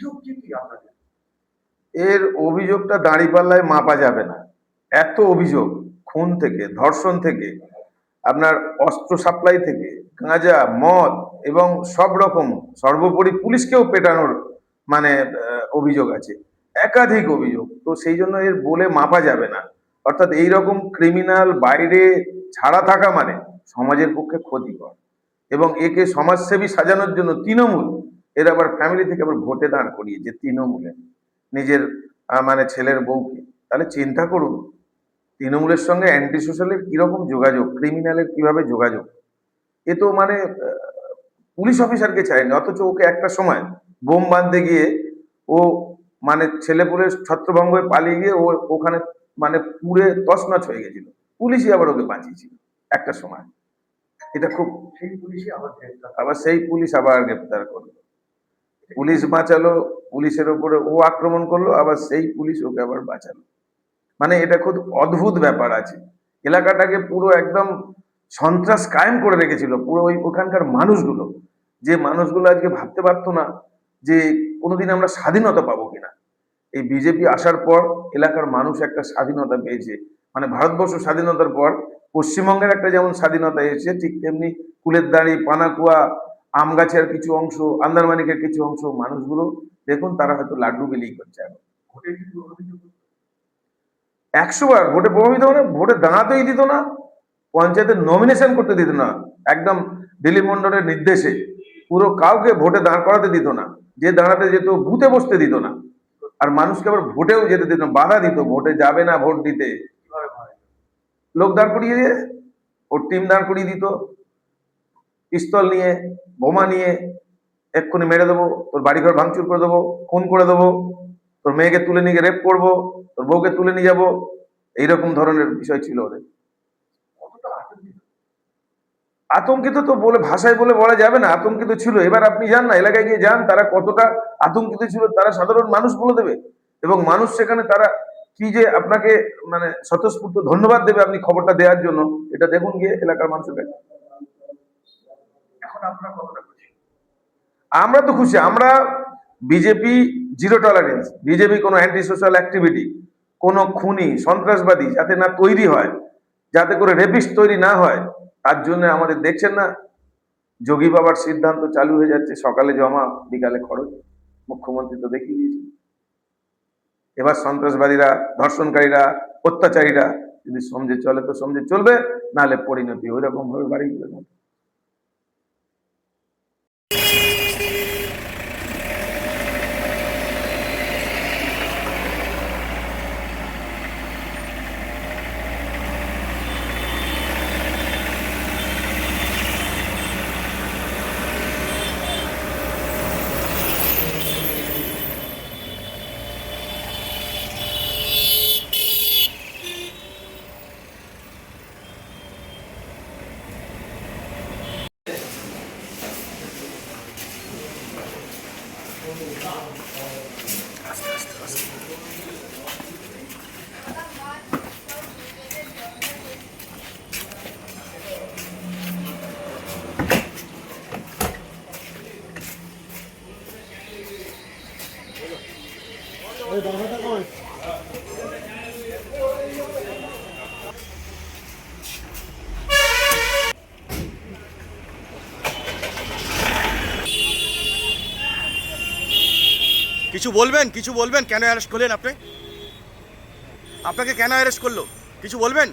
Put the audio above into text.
অভিযোগ কি কি আপনাদের? এর অভিযোগটা দাঁড়িপাল্লায় মাপা যাবে না। এত অভিযোগ, খুন থেকে, ধর্ষণ থেকে, আপনার অস্ত্র সাপ্লাই থেকে, গাঁজা, মদ এবং সব রকম, সর্বোপরি পুলিশকেও পেটানোর মানে অভিযোগ আছে, একাধিক অভিযোগ। তো সেই জন্য এর বলে মাপা যাবে না। অর্থাৎ এই রকম ক্রিমিনাল বাইরে ছাড়া থাকা মানে সমাজের পক্ষে ক্ষতিকর, এবং একে সমাজসেবী সাজানোর জন্য তৃণমূল এর আবার ফ্যামিলি থেকে আবার ভোটে দাঁড় করিয়েছে তৃণমূলে নিজের মানে ছেলের বউকে। তাহলে চিন্তা করুন, তৃণমূলের সঙ্গে অ্যান্টি সোশ্যালের কিরকম যোগাযোগ, ক্রিমিনালের কিভাবে যোগাযোগ। এ তো মানে পুলিশ অফিসারকে চায়নি, অথচ ওকে একটা সময় বোম বাঁধতে গিয়ে ও মানে ছেলেপুলের ছত্রভঙ্গ হয়ে পালিয়ে গিয়ে ও ওখানে মানে পুড়ে তছনছ হয়ে গেছিল, পুলিশই আবার ওকে বাঁচিয়েছিল একটা সময়। এটা খুব, সেই পুলিশই আবার সেই পুলিশ আবার গ্রেপ্তার করলো, পুলিশ বাঁচালো, পুলিশের ওপরে ও আক্রমণ করলো, আবার সেই পুলিশ ওকে আবার বাঁচালো। মানে এটা খুব অদ্ভুত ব্যাপার আছে। এলাকাটাকে পুরো একদম সন্ত্রাস কায়েম করে রেখেছিল পুরো ওখানকার মানুষগুলো, যে মানুষগুলো আজকে ভাবতে পারতো না যে কোনোদিন আমরা স্বাধীনতা পাবো কিনা। এই বিজেপি আসার পর এলাকার মানুষ একটা স্বাধীনতা পেয়েছে। মানে ভারতবর্ষ স্বাধীনতার পর পশ্চিমবঙ্গের একটা যেমন স্বাধীনতা এসেছে, ঠিক তেমনি কুলের দাঁড়ি, পানাকুয়া, আম গাছের কিছু অংশ, আন্দারমানিকের কিছু অংশ মানুষগুলো দেখুন, তারা হয়তো লাড্ডু বিলি করছে এখন। 100 বার ভোটে প্রভাবিত, মানে ভোটে দাঁড়াতেই দিত না, পঞ্চায়েতের নমিনেশন করতে দিত না, একদম দিলীপ মন্ডলের নির্দেশে পুরো কাউকে ভোটে দাঁড় করাতে দিত না, যে দাঁড়াতে যেত বুথে বসতে দিত না, আর মানুষকে আবার ভোটেও যেতে দিত না, বাধা দিত, ভোটে যাবে না ভোট দিতে। লোক দাঁড় করিয়ে দিয়ে ওর টিম দাঁড় করিয়ে দিত, পিস্তল নিয়ে, বোমা নিয়ে, এক্ষুনি মেরে দেবো, তোর বাড়িঘর ভাঙচুর করে দেবো, খুন করে দেবো, তোর মেয়েকে তুলে নিয়ে রেপ করবো, তোর বউকে তুলে নিয়ে যাবো, এইরকম ধরনের বিষয় ছিল ওদের। আতঙ্কিত তো বলে ভাষায় বলে বলা যাবে না, আতঙ্কিত ছিল। এবার আপনি যান না এলাকায় গিয়ে যান, তারা কতটা আতঙ্কিত ছিল তারা সাধারণ মানুষ বলে দেবে, এবং মানুষ সেখানে তারা কি যে আপনাকে মানে স্বতঃস্ফূর্ত ধন্যবাদ দেবে আপনি খবরটা দেওয়ার জন্য, এটা দেখুন গিয়ে এলাকার মানুষের কাছে। এখন আপনারা কতটা খুশি? আমরা তো খুশি, আমরা বিজেপি জিরো টলারেন্স, বিজেপি কোনো অ্যান্টি সোশ্যাল অ্যাক্টিভিটি, কোনো খুনি সন্ত্রাসবাদী যাতে না তৈরি হয়, যাতে করে রেপিস্ট তৈরি না হয়, তার জন্য আমাদের দেখছেন না যোগী বাবার সিদ্ধান্ত চালু হয়ে যাচ্ছে, সকালে জমা বিকালে খরচ, মুখ্যমন্ত্রী তো দেখিয়ে দিয়েছে। এবার সন্ত্রাসবাদীরা, ধর্ষণকারীরা, অত্যাচারীরা যদি সমঝে চলে তো সমঝে চলবে, নাহলে পরিণতি ওই রকম ভাবে বাড়ি যাবে। কিছু বলবেন, কিছু বলবেন, কেন অ্যারেস্ট করলেন আপনি? আপনাকে কেন অ্যারেস্ট করলো কিছু বলবেন?